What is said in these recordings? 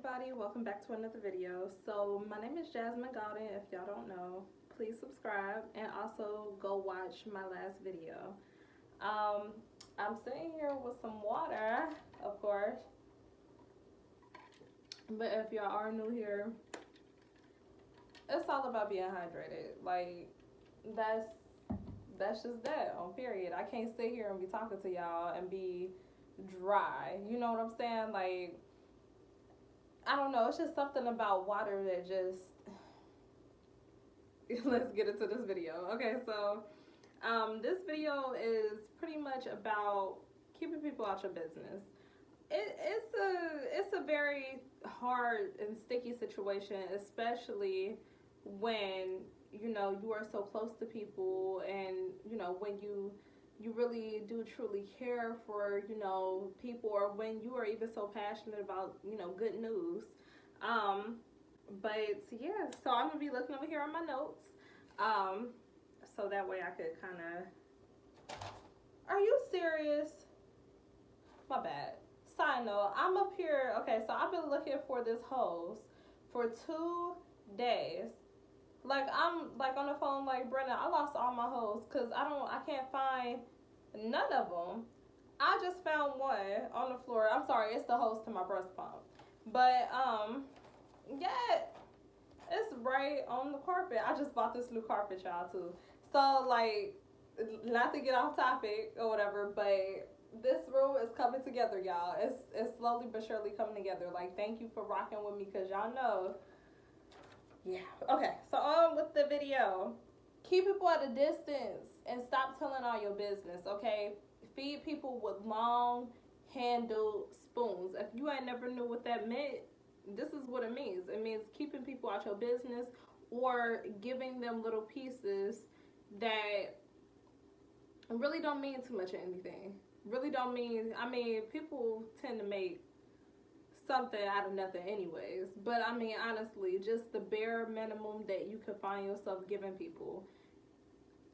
everybody, welcome back to another video. So my name is Jasmine Gauden. If y'all don't know, please subscribe and also go watch my last video. I'm sitting here with some water, of course, but if y'all are new here, it's all about being hydrated. Like that's just that on period. I can't sit here and be talking to y'all and be dry. You know what I'm saying? Like, I don't know, it's just something about water that just let's get into this video. Okay, so this video is pretty much about keeping people out your business. It's a very hard and sticky situation, especially when you are so close to people, and when you really do truly care for people, or when you are even so passionate about good news. But yeah, so I'm gonna be looking over here on my notes, so that way I could kind of. Are you serious? My bad. Side note, I'm up here. Okay, so I've been looking for this hose for 2 days. Like, I'm like on the phone like, Brenda, I lost all my hose because I can't find none of them. I just found one on the floor. I'm sorry, it's the hose to my breast pump. But yeah, it's right on the carpet. I just bought this new carpet, y'all, too. So like, not to get off topic or whatever, but this room is coming together, y'all. It's slowly but surely coming together. Like, thank you for rocking with me, because y'all know. Yeah. Okay, so on with the video. Keep people at a distance and stop telling all your business, okay? Feed people with long handled spoons. If you ain't never knew what that meant, this is what it means. It means keeping people out your business, or giving them little pieces that really don't mean too much of anything. Really don't mean, I mean, people tend to make something out of nothing anyways, but I mean, honestly, just the bare minimum that you could find yourself giving people,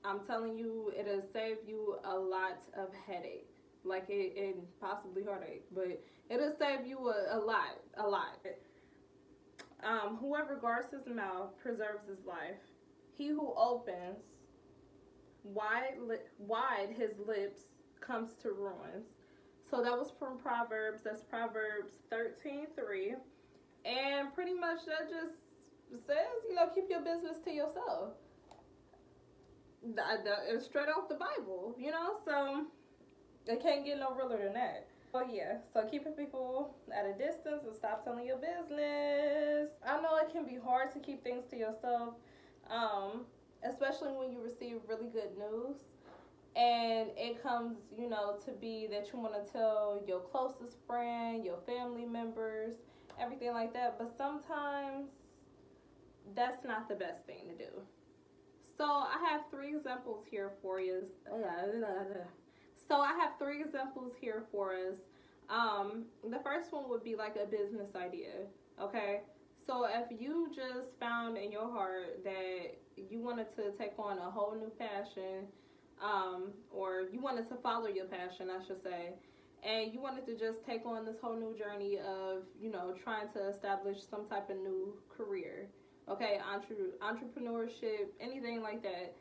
I'm telling you, it'll save you a lot of headache. Like, it and possibly heartache, but it'll save you a lot. Whoever guards his mouth preserves his life. He who opens wide his lips comes to ruins. So that was from Proverbs. That's Proverbs 13:3. And pretty much that just says, keep your business to yourself. It's straight off the Bible, so it can't get no realer than that. Oh yeah, so keeping people at a distance and stop telling your business. I know it can be hard to keep things to yourself, especially when you receive really good news. And it comes, to be that you want to tell your closest friend, your family members, everything like that. But sometimes that's not the best thing to do. So I have 3 examples here for you. The first one would be like a business idea, okay? So if you just found in your heart that you wanted to take on a whole new passion, or you wanted to follow your passion, I should say, and you wanted to just take on this whole new journey of, trying to establish some type of new career, okay, entrepreneurship, anything like that,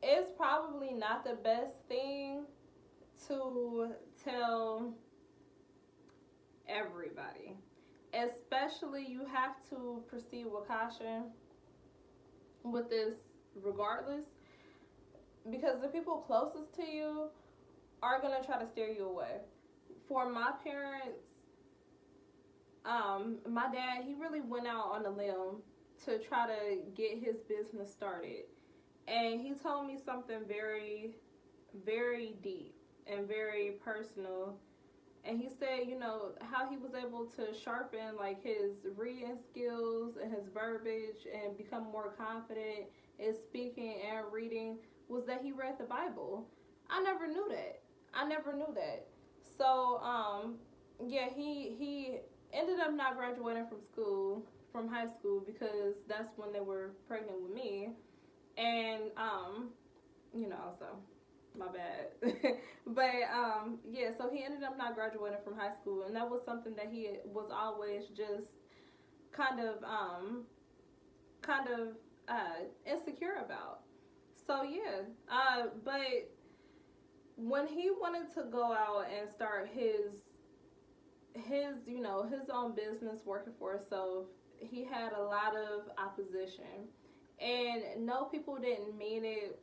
it's probably not the best thing to tell everybody. Especially, you have to proceed with caution with this regardless, because the people closest to you are going to try to steer you away. For my parents, my dad, he really went out on a limb to try to get his business started. And he told me something very, very deep and very personal. And he said, how he was able to sharpen like his reading skills and his verbiage and become more confident in speaking and reading was that he read the Bible. I never knew that. So, yeah, he ended up not graduating from high school, because that's when they were pregnant with me. And, so my bad. But, yeah, so he ended up not graduating from high school, and that was something that he was always just kind of insecure about. So yeah, but when he wanted to go out and start his his own business working for himself, he had a lot of opposition, and no, people didn't mean it.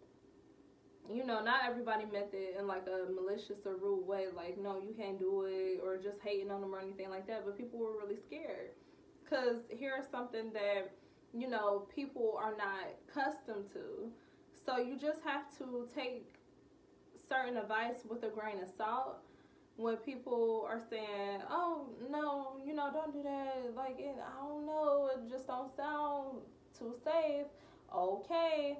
Not everybody meant it in like a malicious or rude way, like no, you can't do it, or just hating on them or anything like that. But people were really scared, because here's something that people are not accustomed to. So you just have to take certain advice with a grain of salt. When people are saying, oh no, don't do that, like I don't know, it just don't sound too safe. Okay,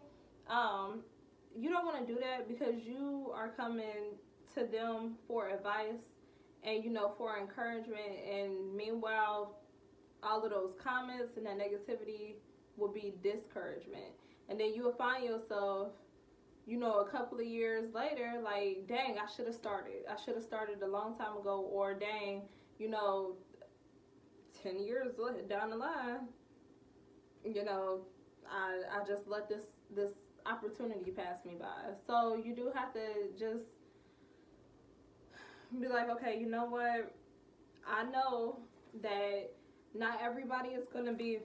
you don't want to do that, because you are coming to them for advice and for encouragement, and meanwhile all of those comments and that negativity will be discouragement. And then you will find yourself, a couple of years later, like, dang, I should have started a long time ago. Or dang, 10 years down the line, I just let this opportunity pass me by. So you do have to just be like, okay, you know what, I know that not everybody is going to be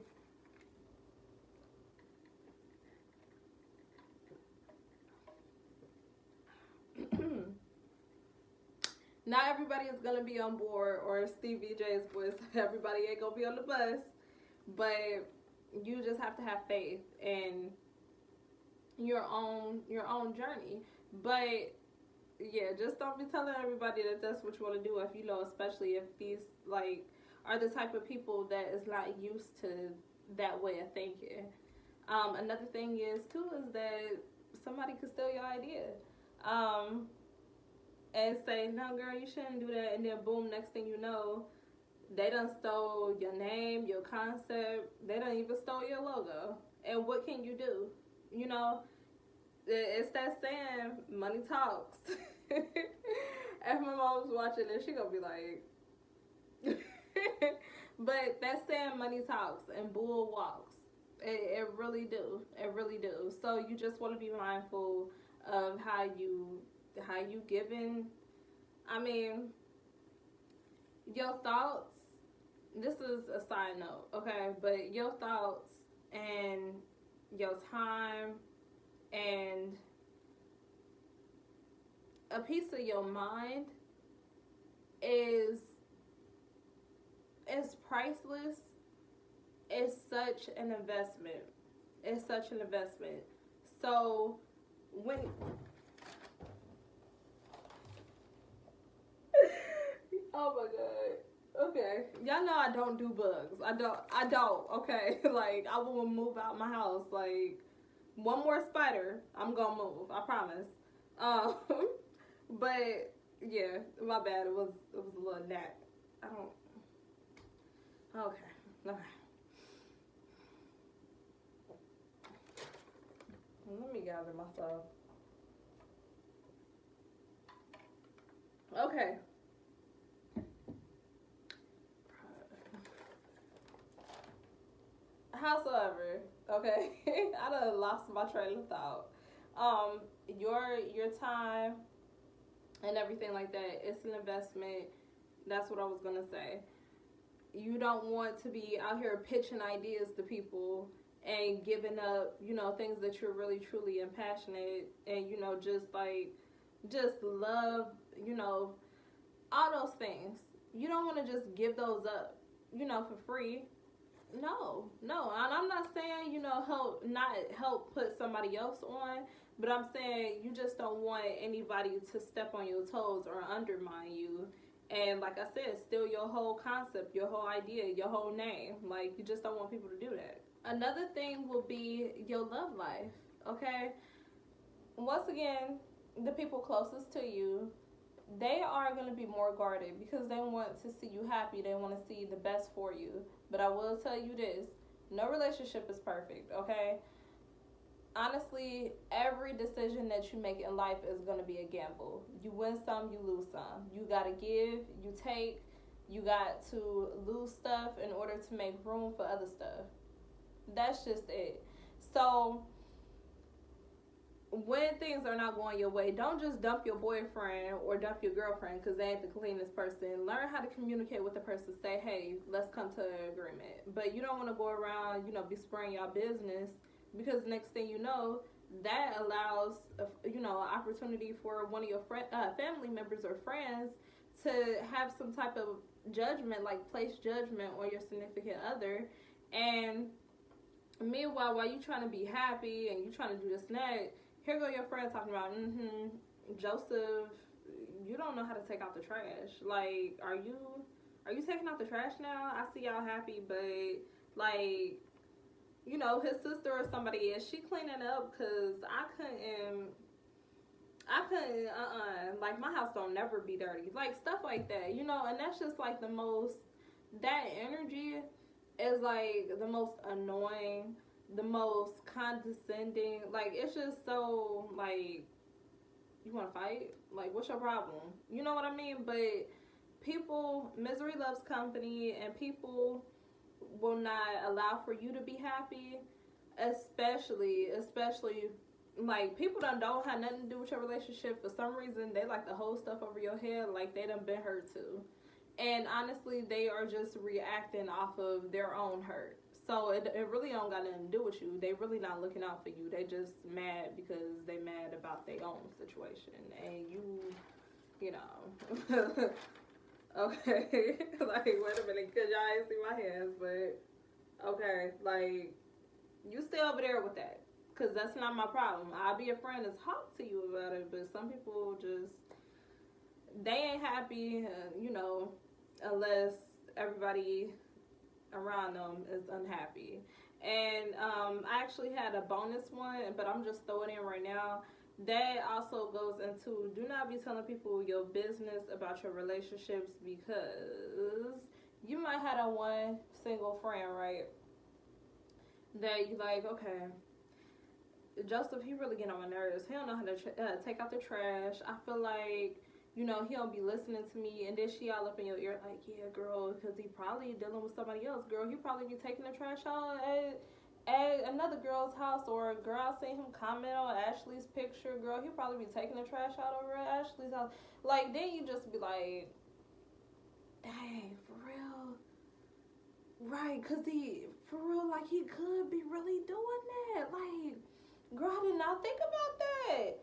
not everybody is going to be on board, or Stevie J's voice, everybody ain't going to be on the bus. But you just have to have faith in your own journey. But yeah, just don't be telling everybody that that's what you want to do, if especially if these like are the type of people that is not used to that way of thinking. Another thing is too is that somebody could steal your idea, and say, no girl, you shouldn't do that, and then boom, next thing you know, they done stole your name, your concept, they done even stole your logo. And what can you do? It's that saying, money talks. If my mom was watching this, she gonna be like, but that saying, money talks and bull walks. It really do. It really do. So you just want to be mindful of how you giving. I mean, your thoughts. This is a side note, okay? But your thoughts and your time and a piece of your mind is priceless. It's such an investment. It's such an investment. So when oh my god. Okay. Y'all know I don't do bugs. I don't, okay? Like, I will move out my house. Like, one more spider, I'm gonna move. I promise. But yeah, my bad. It was a little gnat. I don't. Okay. Let me gather myself. Okay. Howsoever, okay, I done lost my train of thought. Your time and everything like that, it's an investment. That's what I was gonna say. You don't want to be out here pitching ideas to people and giving up, things that you're really truly and passionate and, just love, all those things. You don't want to just give those up, for free. No. And I'm not saying, help put somebody else on, but I'm saying you just don't want anybody to step on your toes or undermine you. And like I said, steal your whole concept, your whole idea, your whole name. Like, you just don't want people to do that. Another thing will be your love life, okay? Once again, the people closest to you, they are going to be more guarded because they want to see you happy. They want to see the best for you. But I will tell you this, no relationship is perfect, okay? Honestly, every decision that you make in life is going to be a gamble. You win some, you lose some. You got to give, you take, You got to lose stuff in order to make room for other stuff. That's just it. So when things are not going your way, don't just dump your boyfriend or dump your girlfriend because they ain't the cleanest person. Learn how to communicate with the person. Say, hey, let's come to an agreement. But you don't want to go around, be spraying y'all business, because next thing you know, that allows, an opportunity for one of your family members or friends to have some type of judgment, like place judgment on your significant other. And meanwhile, while you trying to be happy and you trying to do this and that, here go your friend talking about, Joseph, you don't know how to take out the trash. Like, are you taking out the trash now? I see y'all happy, but like, his sister or somebody is she cleaning up? Cause I couldn't, like my house don't never be dirty. Like stuff like that, and that's just like that energy is like the most annoying, the most condescending. Like it's just so like, you want to fight? Like what's your problem? You know what I mean? But misery loves company, and people will not allow for you to be happy, especially like people don't have nothing to do with your relationship. For some reason they like to hold stuff over your head like they done been hurt too. And honestly, they are just reacting off of their own hurt. So it really don't got nothing to do with you. They really not looking out for you. They just mad because they mad about their own situation. And you know. Okay. Like, wait a minute, because y'all ain't see my hands, but okay. Like, you stay over there with that. Because that's not my problem. I'll be a friend and talk to you about it, but some people just, they ain't happy, unless everybody around them is unhappy. And I actually had a bonus one, but I'm just throwing it in right now. That also goes into, do not be telling people your business about your relationships, because you might have that one single friend, right, that you like, okay, Joseph, he really get on my nerves. He don't know how to take out the trash. I feel like, he don't be listening to me. And then she all up in your ear like, yeah, girl, because he probably dealing with somebody else. Girl, he probably be taking the trash out at another girl's house. Or a girl, I seen him comment on Ashley's picture. Girl, he probably be taking the trash out over at Ashley's house. Like, then you just be like, dang, for real? Right, because he could be really doing that. Like, girl, I did not think about that.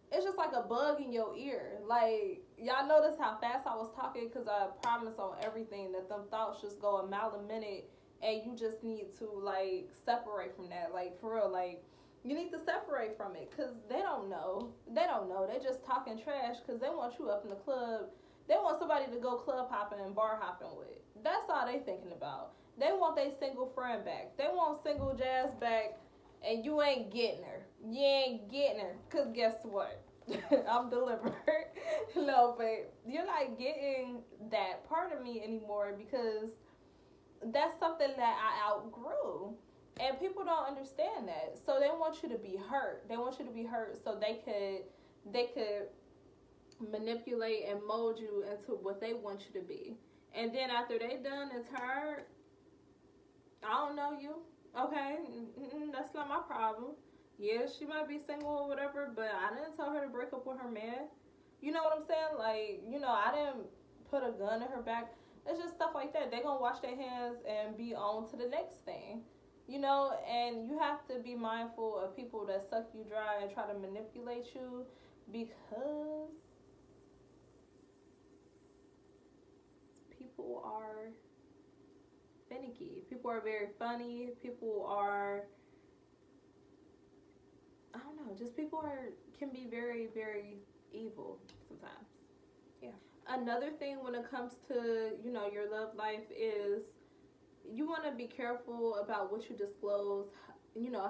It's just like a bug in your ear. Like, y'all notice how fast I was talking, because I promise on everything that them thoughts just go a mile a minute, and you just need to, like, separate from that. Like, for real, like, you need to separate from it, because they don't know. They just talking trash because they want you up in the club. They want somebody to go club hopping and bar hopping with. That's all they thinking about. They want their single friend back. They want single Jazz back, and you ain't getting her. You ain't getting her. Because guess what? I'm delivered. No, but you're not getting that part of me anymore, because that's something that I outgrew. And people don't understand that. So they want you to be hurt. They want you to be hurt so they could manipulate and mold you into what they want you to be. And then after they done and tired, I don't know you. Okay, that's not my problem. Yeah, she might be single or whatever, but I didn't tell her to break up with her man. You know what I'm saying? Like, I didn't put a gun in her back. It's just stuff like that. They're going to wash their hands and be on to the next thing. And you have to be mindful of people that suck you dry and try to manipulate you, because people are finicky. People are very funny. People are, I don't know, just people can be very, very evil sometimes. Yeah. Another thing when it comes to, your love life is you want to be careful about what you disclose,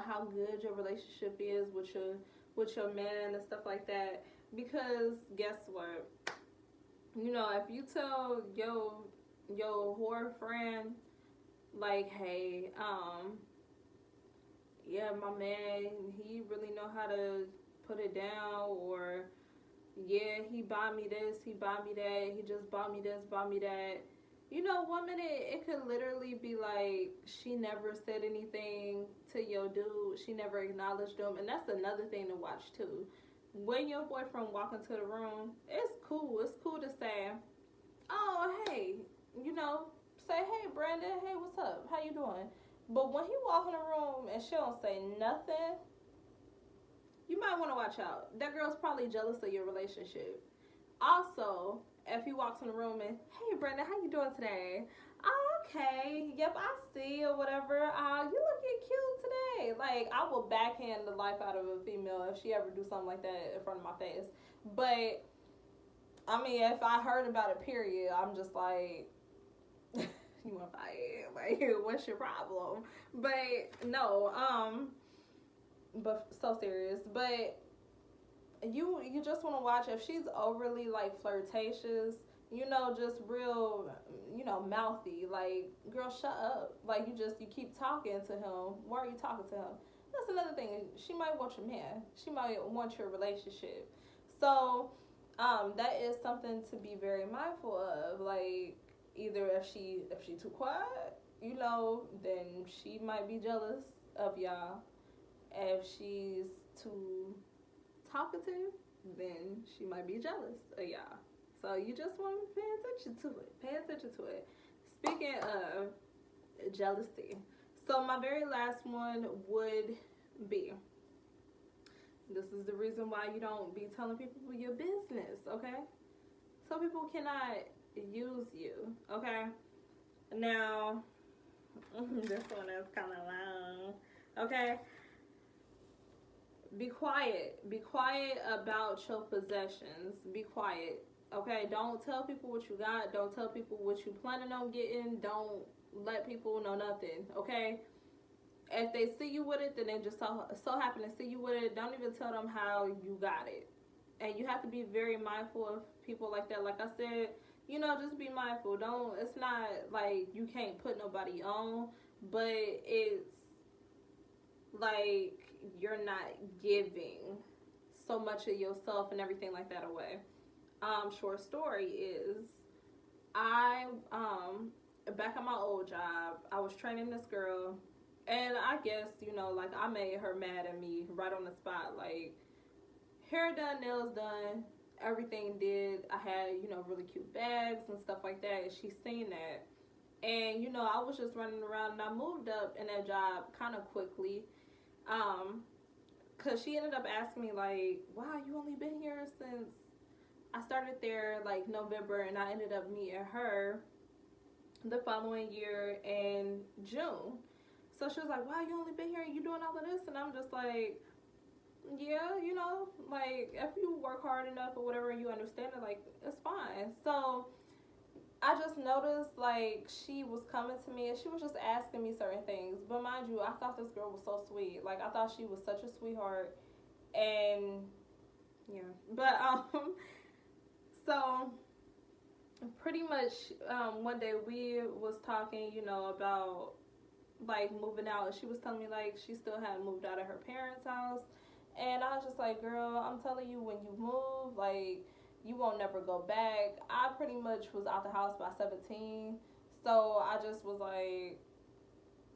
how good your relationship is with your man and stuff like that, because guess what? If you tell your whore friend, like, hey, yeah, my man, he really know how to put it down, or yeah, he bought me this, he bought me that, he just bought me this, bought me that, You know, 1 minute it could literally be like she never said anything to your dude, she never acknowledged him, and that's another thing to watch too. When your boyfriend walk into the room, it's cool. It's cool to say, "Oh, hey," you know, say, "Hey, Brandon, hey, what's up? How you doing?" But when he walk in the room and she don't say nothing, you might want to watch out. That girl's probably jealous of your relationship. Also, if he walks in the room and, "Hey, Brenda, how you doing today?" "Oh, okay. Yep, I see," or whatever. You looking cute today. Like, I will backhand the life out of a female if she ever do something like that in front of my face. But, I mean, if I heard about it, period, I'm just like, you want to fight? Like, what's your problem? But, no, but so serious. But you just want to watch if she's overly like flirtatious, you know, just real, you know, mouthy. Like, girl, shut up. Like, you keep talking to him. Why are you talking to him? That's another thing. She might want your man. She might want your relationship. So, that is something to be very mindful of. Like, either if she too quiet, you know, then she might be jealous of y'all. If she's too talkative, then she might be jealous of y'all. So you just want to pay attention to it. Pay attention to it. Speaking of jealousy, so my very last one would be, this is the reason why you don't be telling people your business, okay? So people cannot use you, okay? Now, this one is kind of long, okay? Be quiet. Be quiet about your possessions. Be quiet. Okay? Don't tell people what you got. Don't tell people what you planning on getting. Don't let people know nothing. Okay? If they see you with it, then they just so happen to see you with it. Don't even tell them how you got it. And you have to be very mindful of people like that. Like I said, you know, just be mindful. Don't. It's not like you can't put nobody on, but it's like you're not giving so much of yourself and everything like that away. Short story is, I back at my old job, I was training this girl, and I guess, you know, like, I made her mad at me right on the spot. Like, hair done, nails done, everything did. I had, you know, really cute bags and stuff like that, and she seen that. And, you know, I was just running around, and I moved up in that job kind of quickly. Cause she ended up asking me, like, "Wow, you only been here since," I started there like November, and I ended up meeting her the following year in June. So she was like, "Wow, you only been here and you doing all of this?" And I'm just like, "Yeah, you know, like, if you work hard enough or whatever and you understand it, like, it's fine." So I just noticed, like, she was coming to me and she was just asking me certain things. But mind you, I thought this girl was so sweet. Like, I thought she was such a sweetheart. And, yeah. But, so, pretty much, one day we was talking, you know, about, like, moving out. She was telling me, like, she still hadn't moved out of her parents' house. And I was just like, "Girl, I'm telling you, when you move, like, you won't never go back." I pretty much was out the house by 17. So I just was like,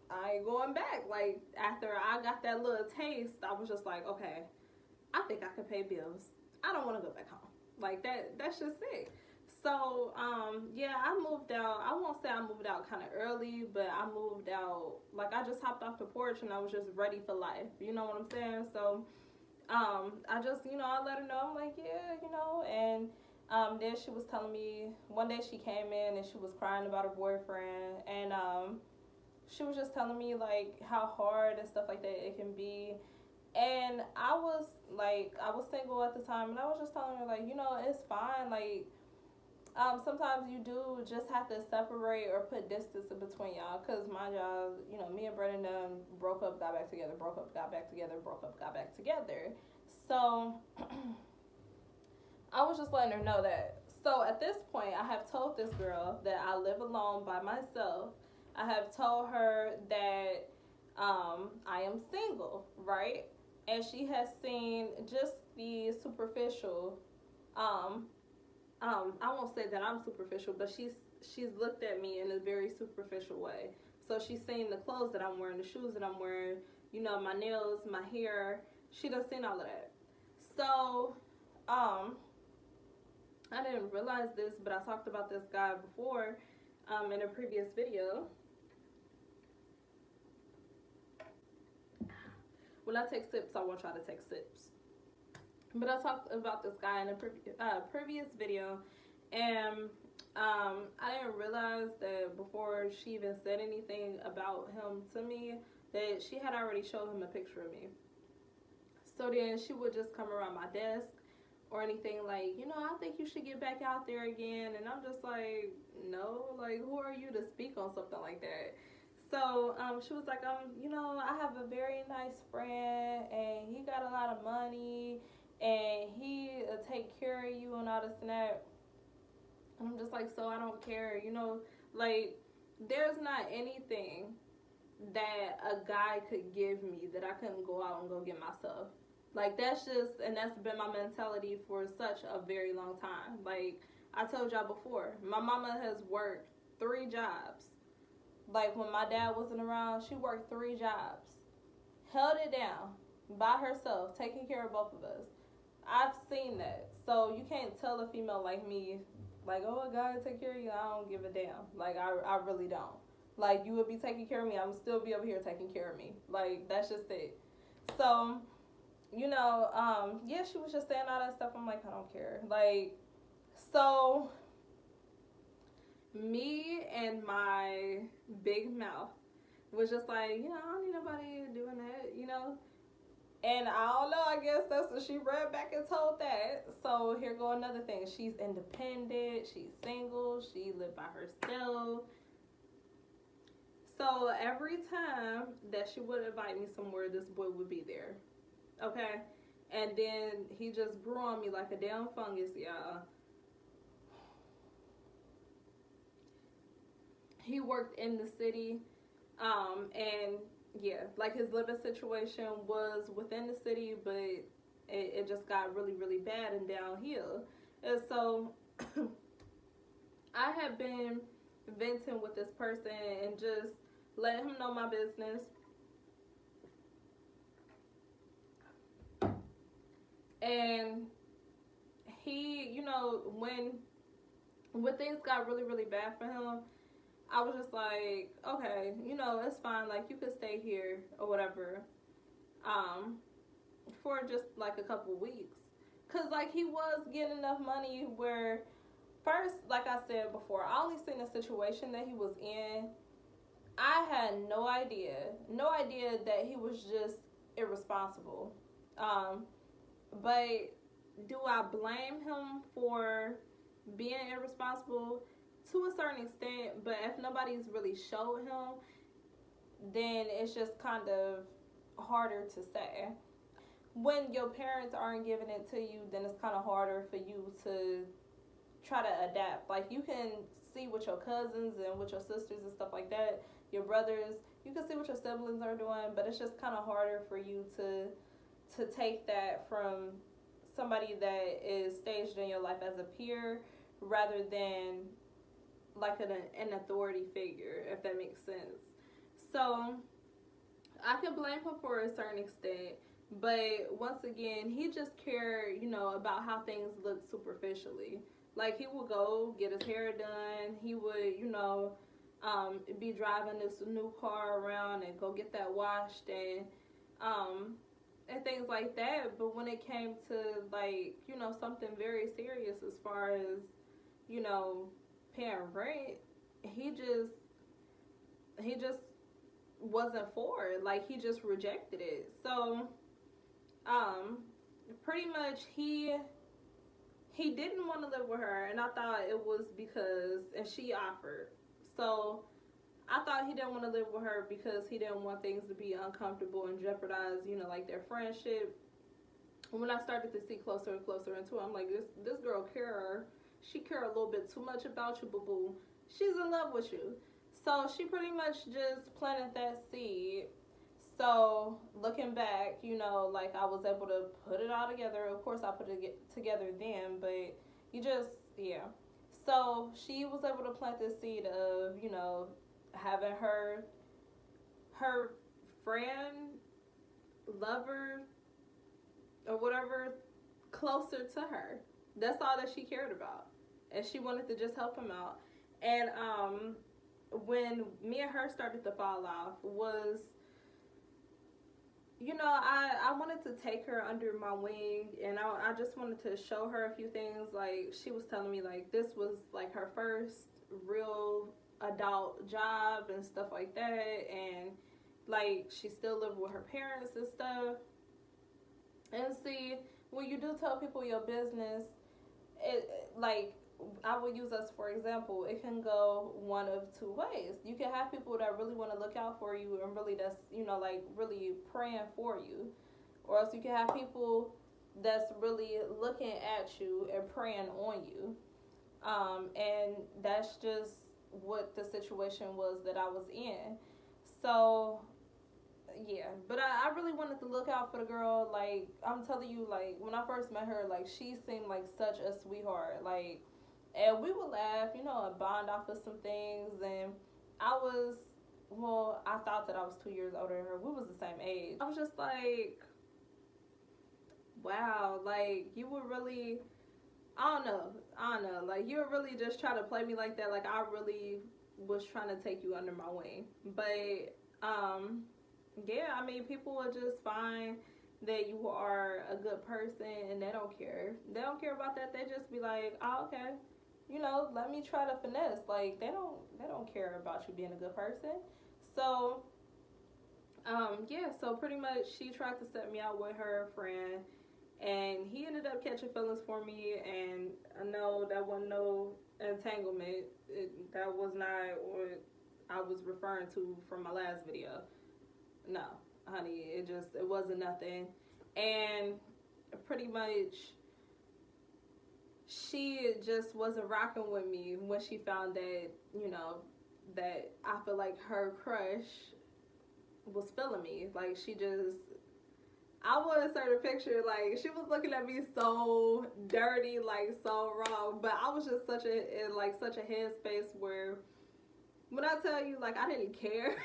I ain't going back. Like, after I got that little taste, I was just like, okay, I think I can pay bills. I don't want to go back home. Like, that's just it. So, yeah, I moved out. I won't say I moved out kind of early, but I moved out, like, I just hopped off the porch and I was just ready for life. You know what I'm saying? So, I just, you know, I let her know. I'm like, "Yeah, you know," and then she was telling me, one day she came in and she was crying about her boyfriend, and she was just telling me, like, how hard and stuff like that it can be. And I was single at the time, and I was just telling her, like, you know, it's fine. Like, sometimes you do just have to separate or put distance in between y'all. Because my job, you know, me and Brendan broke up, got back together, broke up, got back together, broke up, got back together. So I was just letting her know that. So at this point, I have told this girl that I live alone by myself. I have told her that I am single, right? And she has seen just the superficial. I won't say that I'm superficial, but she's looked at me in a very superficial way. So she's seen the clothes that I'm wearing, the shoes that I'm wearing, you know, my nails, my hair. She done seen all of that. So, I didn't realize this, but I talked about this guy before, in a previous video. When I take sips, I want y'all to take sips. But I talked about this guy in a previous video, and I didn't realize that before she even said anything about him to me, that she had already showed him a picture of me. So then she would just come around my desk or anything like, you know, I think you should get back out there again. And I'm just like, no, like, who are you to speak on something like that? So she was like, you know, I have a very nice friend and he got a lot of money and he take care of you and all this and that. And I'm just like, so I don't care, you know, like, there's not anything that a guy could give me that I couldn't go out and go get myself. Like, that's just, and that's been my mentality for such a very long time. Like, I told y'all before, my mama has worked 3 jobs. Like, when my dad wasn't around, she worked 3 jobs. Held it down by herself, taking care of both of us. I've seen that. So you can't tell a female like me, like, oh, a guy take care of you, I don't give a damn. Like, I really don't. Like, you would be taking care of me, I would still be over here taking care of me. Like, that's just it. So, you know, yeah, she was just saying all that stuff. I'm like, I don't care. Like, so me and my big mouth was just like, you know, I don't need nobody doing that, you know. And I don't know, I guess that's what she read back and told that. So here go another thing. She's independent, she's single, she lived by herself. So every time that she would invite me somewhere, this boy would be there. Okay? And then he just grew on me like a damn fungus, y'all. He worked in the city, and yeah, like his living situation was within the city, but it just got really, really bad and downhill. And so I had been venting with this person and just letting him know my business. And he, you know, when things got really, really bad for him, I was just like, okay, you know, it's fine. Like, you could stay here or whatever, for just like a couple weeks. Cause like he was getting enough money where, first, like I said before, I only seen the situation that he was in. I had no idea that he was just irresponsible. But do I blame him for being irresponsible? To a certain extent, but if nobody's really showed him, then it's just kind of harder to say. When your parents aren't giving it to you, then it's kind of harder for you to try to adapt. Like, you can see what your cousins and with your sisters and stuff like that, your brothers, you can see what your siblings are doing, but it's just kind of harder for you to take that from somebody that is staged in your life as a peer rather than like an authority figure, if that makes sense. So I can blame him for a certain extent, but once again, he just cared, you know, about how things look superficially. Like, he would go get his hair done, he would, you know, be driving this new car around and go get that washed and things like that. But when it came to, like, you know, something very serious as far as, you know, paying rent, he just wasn't for it. Like, he just rejected it. So pretty much he didn't want to live with her, and I thought it was because, and she offered, so I thought he didn't want to live with her because he didn't want things to be uncomfortable and jeopardize, you know, like their friendship. When I started to see closer and closer into it, I'm like, this girl she care a little bit too much about you, boo-boo. She's in love with you. So she pretty much just planted that seed. So looking back, you know, like, I was able to put it all together. Of course, I put it together then, but you just, yeah. So she was able to plant this seed of, having her friend, lover, or whatever closer to her. That's all that she cared about. And she wanted to just help him out. And when me and her started to fall off was, I wanted to take her under my wing, and I just wanted to show her a few things. Like, she was telling me, like, this was, like, her first real adult job and stuff like that, and, like, she still lived with her parents and stuff. And see, when you do tell people your business, like, I will use us for example. It can go one of two ways. You can have people that really want to look out for you and really that's like really praying for you, or else you can have people that's really looking at you and praying on you. And that's just what the situation was that I was in. So yeah, but I really wanted to look out for the girl. Like, I'm telling you, like, when I first met her, like, she seemed like such a sweetheart. Like, and we would laugh, and bond off of some things. And I thought that I was 2 years older than her. We was the same age. I was just like, wow, like, you were really, I don't know, like, you were really just trying to play me like that. Like, I really was trying to take you under my wing. But, yeah, I mean, people will just find that you are a good person and they don't care. They don't care about that. They just be like, oh, okay. Let me try to finesse. Like, they don't care about you being a good person. So, yeah, so pretty much she tried to set me out with her friend, and he ended up catching feelings for me, and I know that wasn't no entanglement. That was not what I was referring to from my last video. No, honey, it wasn't nothing. And pretty much she just wasn't rocking with me when she found that, that I feel like her crush was feeling me. Like, I would insert a picture, like, she was looking at me so dirty, like, so wrong. But I was just in such a headspace where, when I tell you, like, I didn't care,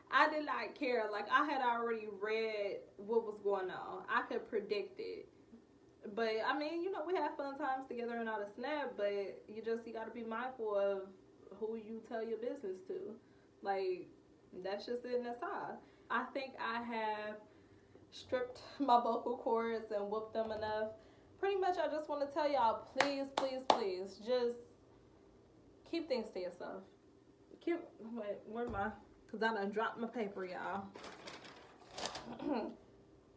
I did not care. Like, I had already read what was going on. I could predict it. But, I mean, we had fun times together and all the snap, but you got to be mindful of who you tell your business to. Like, that's just it, and that's all. I think I have stripped my vocal cords and whooped them enough. Pretty much, I just want to tell y'all, please, please, please, just keep things to yourself. Where am I? Because I done dropped my paper, y'all.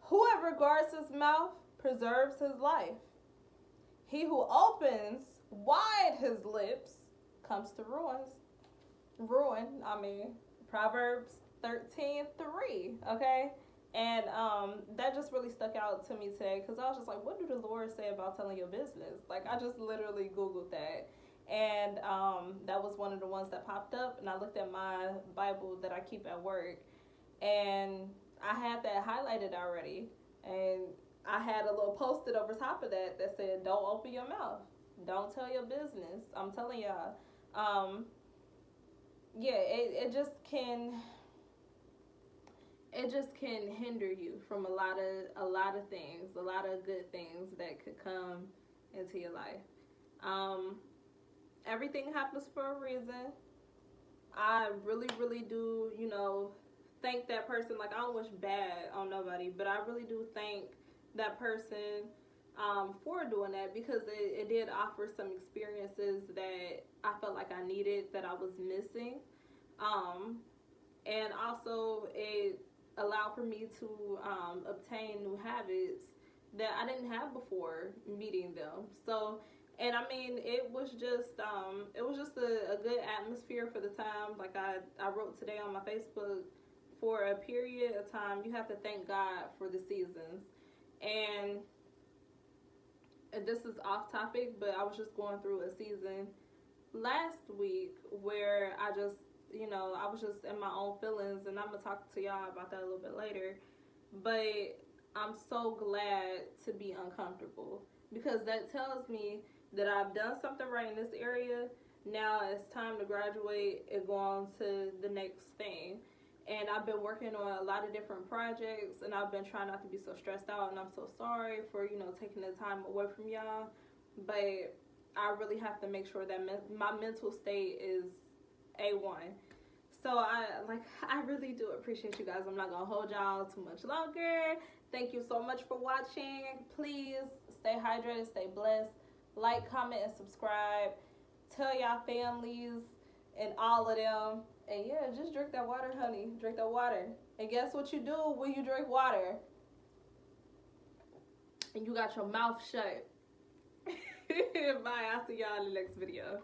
Whoever guards his mouth preserves his life. He who opens wide his lips comes to ruin. Proverbs 13:3. Okay, and that just really stuck out to me today, because I was just like, what did the Lord say about telling your business? Like, I just literally Googled that, and that was one of the ones that popped up, and I looked at my Bible that I keep at work, and I had that highlighted already, and I had a little post-it over top of that said, don't open your mouth. Don't tell your business. I'm telling y'all. Yeah, it just can hinder you from a lot of things, a lot of good things that could come into your life. Everything happens for a reason. I really, really do, thank that person. Like, I don't wish bad on nobody, but I really do thank that person for doing that, because it did offer some experiences that I felt like I needed, that I was missing. And also it allowed for me to obtain new habits that I didn't have before meeting them. So, and I mean, it was just a good atmosphere for the time. Like I wrote today on my Facebook, for a period of time, you have to thank God for the seasons. And this is off topic, but I was just going through a season last week where I was just in my own feelings, and I'm gonna talk to y'all about that a little bit later. But I'm so glad to be uncomfortable, because that tells me that I've done something right in this area. Now it's time to graduate and go on to the next thing. And I've been working on a lot of different projects, and I've been trying not to be so stressed out, and I'm so sorry for, taking the time away from y'all. But I really have to make sure that my mental state is A1. So I really do appreciate you guys. I'm not gonna hold y'all too much longer. Thank you so much for watching. Please stay hydrated, stay blessed. Like, comment, and subscribe. Tell y'all families and all of them. And yeah, just drink that water, honey. Drink that water. And guess what you do when you drink water? And you got your mouth shut. Bye. I'll see y'all in the next video.